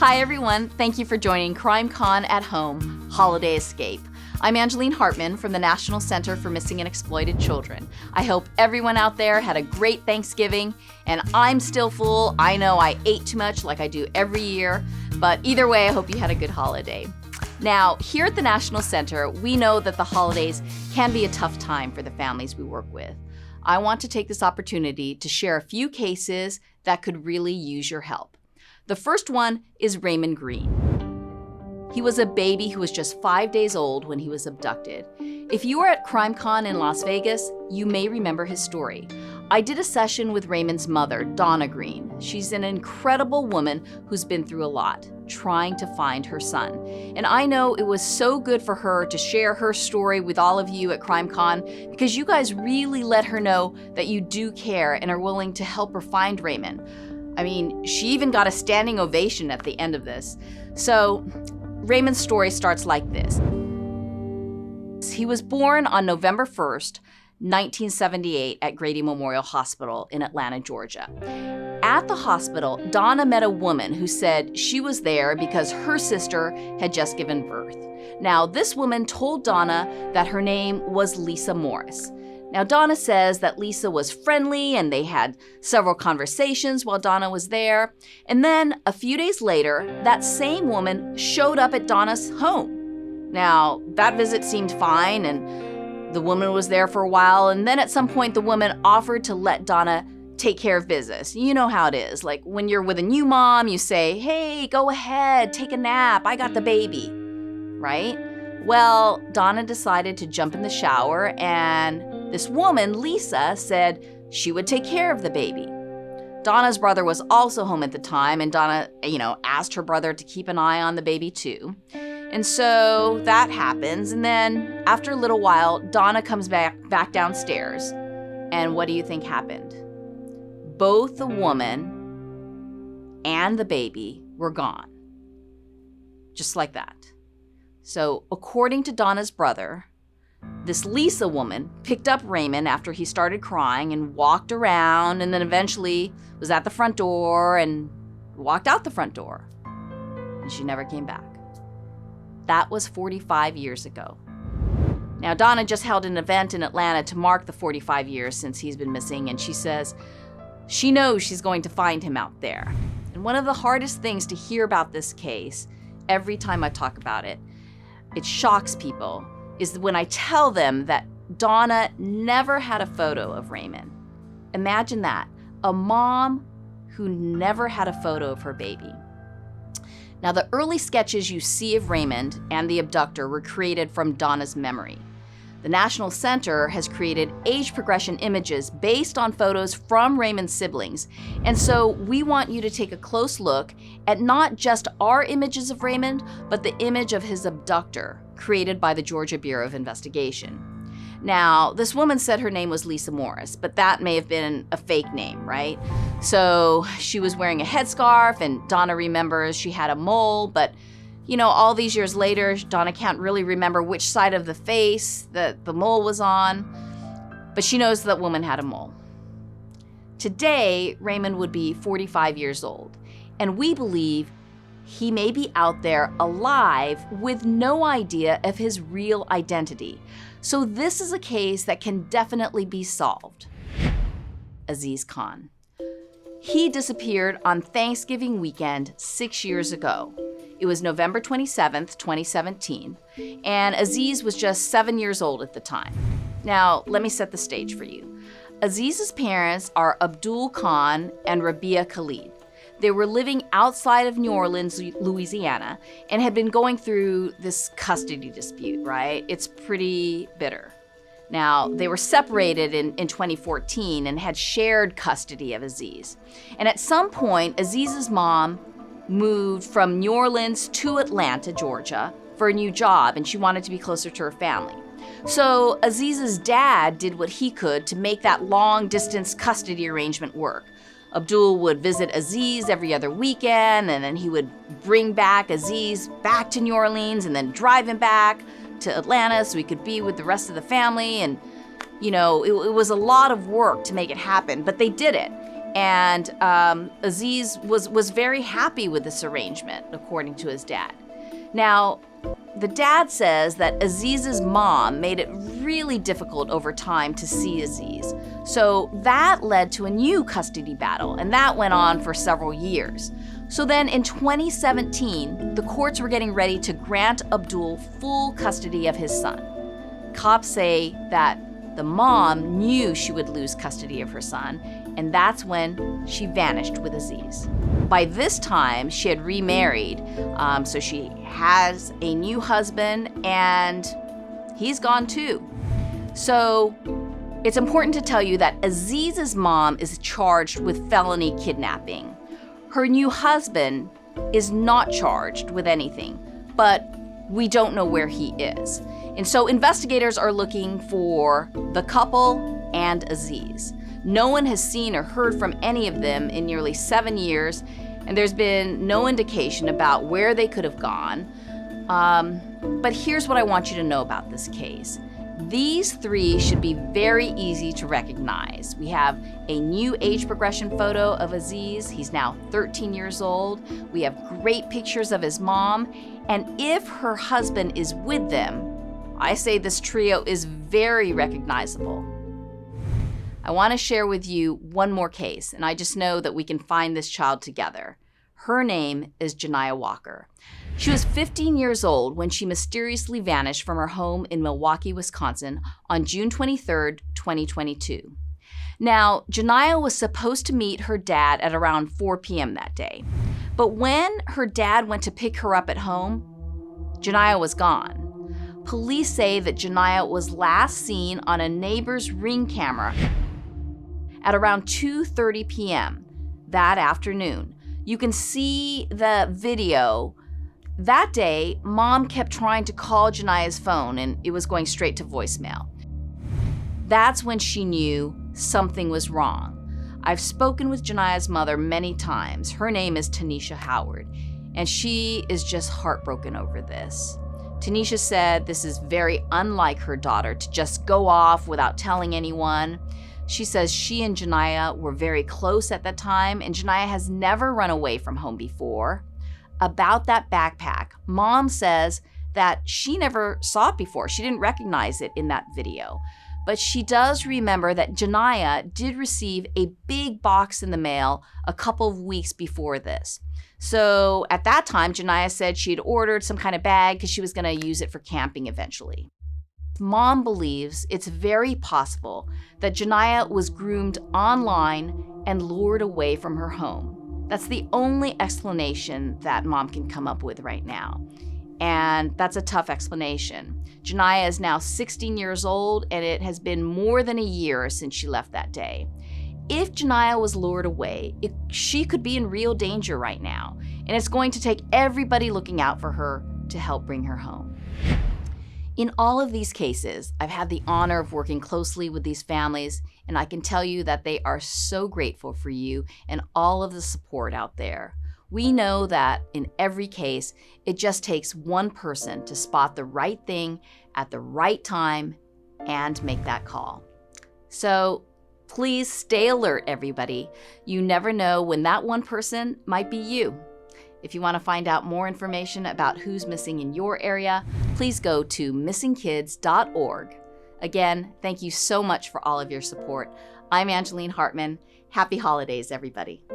Hi everyone, thank you for joining CrimeCon at Home Holiday Escape. I'm Angeline Hartmann from the National Center for Missing and Exploited Children. I hope everyone out there had a great Thanksgiving, and I'm still full. I know I ate too much like I do every year, but either way, I hope you had a good holiday. Now, here at the National Center, we know that the holidays can be a tough time for the families we work with. I want to take this opportunity to share a few cases that could really use your help. The first one is Raymond Green. He was a baby who was just 5 days old when he was abducted. If you were at CrimeCon in Las Vegas, you may remember his story. I did a session with Raymond's mother, Joniah Green. She's an incredible woman who's been through a lot, trying to find her son. And I know it was so good for her to share her story with all of you at CrimeCon because you guys really let her know that you do care and are willing to help her find Raymond. I mean, she even got a standing ovation at the end of this. So, Raymond's story starts like this. He was born on November 1st, 1978 at Grady Memorial Hospital in Atlanta, Georgia. At the hospital, Donna met a woman who said she was there because her sister had just given birth. Now, this woman told Donna that her name was Lisa Morris. Now, Donna says that Lisa was friendly and they had several conversations while Donna was there. And then a few days later, that same woman showed up at Donna's home. Now, that visit seemed fine and the woman was there for a while. And then at some point, the woman offered to let Donna take care of business. You know how it is. Like when you're with a new mom, you say, hey, go ahead, take a nap. I got the baby, right? Well, Donna decided to jump in the shower and this woman, Lisa, said she would take care of the baby. Donna's brother was also home at the time, and Donna, asked her brother to keep an eye on the baby too. And so that happens, and then after a little while, Donna comes back downstairs, and what do you think happened? Both the woman and the baby were gone. Just like that. So according to Donna's brother, this Lisa woman picked up Raymond after he started crying and walked around and then eventually was at the front door and walked out the front door. And she never came back. That was 45 years ago. Now, Donna just held an event in Atlanta to mark the 45 years since he's been missing, and she says she knows she's going to find him out there. And one of the hardest things to hear about this case, every time I talk about it, it shocks people, is when I tell them that Donna never had a photo of Raymond. Imagine that, a mom who never had a photo of her baby. Now, the early sketches you see of Raymond and the abductor were created from Donna's memory. The National Center has created age progression images based on photos from Raymond's siblings. And so we want you to take a close look at not just our images of Raymond, but the image of his abductor, created by the Georgia Bureau of Investigation. Now, this woman said her name was Lisa Morris, but that may have been a fake name, right? So she was wearing a headscarf, and Donna remembers she had a mole, but all these years later, Donna can't really remember which side of the face that the mole was on, but she knows that woman had a mole. Today, Raymond would be 45 years old, and we believe he may be out there alive with no idea of his real identity. So this is a case that can definitely be solved. Aziz Khan. He disappeared on Thanksgiving weekend 6 years ago. It was November 27th, 2017, and Aziz was just 7 years old at the time. Now, let me set the stage for you. Aziz's parents are Abdul Khan and Rabia Khalid. They were living outside of New Orleans, Louisiana, and had been going through this custody dispute, right? It's pretty bitter. Now, they were separated in 2014 and had shared custody of Aziz. And at some point, Aziz's mom moved from New Orleans to Atlanta, Georgia, for a new job, and she wanted to be closer to her family. So Aziz's dad did what he could to make that long-distance custody arrangement work. Abdul would visit Aziz every other weekend, and then he would bring back Aziz back to New Orleans and then drive him back to Atlanta so he could be with the rest of the family. And, it was a lot of work to make it happen, but they did it. And Aziz was very happy with this arrangement, according to his dad. Now, the dad says that Aziz's mom made it really difficult over time to see Aziz. So that led to a new custody battle, and that went on for several years. So then in 2017, the courts were getting ready to grant Abdul full custody of his son. Cops say that the mom knew she would lose custody of her son, and that's when she vanished with Aziz. By this time, she had remarried, so she has a new husband, and he's gone too. So it's important to tell you that Aziz's mom is charged with felony kidnapping. Her new husband is not charged with anything, but we don't know where he is. And so investigators are looking for the couple and Aziz. No one has seen or heard from any of them in nearly 7 years, and there's been no indication about where they could have gone. But here's what I want you to know about this case. These three should be very easy to recognize. We have a new age progression photo of Aziz. He's now 13 years old. We have great pictures of his mom. And if her husband is with them, I say this trio is very recognizable. I want to share with you one more case, and I just know that we can find this child together. Her name is Joniah Walker. She was 15 years old when she mysteriously vanished from her home in Milwaukee, Wisconsin on June 23, 2022. Now, Joniah was supposed to meet her dad at around 4 p.m. that day. But when her dad went to pick her up at home, Joniah was gone. Police say that Joniah was last seen on a neighbor's Ring camera at around 2:30 p.m. that afternoon. You can see the video. That day, Mom kept trying to call Joniah's phone, and it was going straight to voicemail. That's when she knew something was wrong. I've spoken with Joniah's mother many times. Her name is Tanisha Howard, and she is just heartbroken over this. Tanisha said this is very unlike her daughter to just go off without telling anyone. She says she and Joniah were very close at that time, and Joniah has never run away from home before. About that backpack, Mom says that she never saw it before. She didn't recognize it in that video. But she does remember that Joniah did receive a big box in the mail a couple of weeks before this. So at that time, Joniah said she had ordered some kind of bag because she was going to use it for camping eventually. Mom believes it's very possible that Joniah was groomed online and lured away from her home. That's the only explanation that Mom can come up with right now. And that's a tough explanation. Joniah is now 16 years old, and it has been more than a year since she left that day. If Joniah was lured away, she could be in real danger right now, and it's going to take everybody looking out for her to help bring her home. In all of these cases, I've had the honor of working closely with these families, and I can tell you that they are so grateful for you and all of the support out there. We know that in every case, it just takes one person to spot the right thing at the right time and make that call. So please stay alert, everybody. You never know when that one person might be you. If you want to find out more information about who's missing in your area, please go to missingkids.org. Again, thank you so much for all of your support. I'm Angeline Hartmann. Happy holidays, everybody.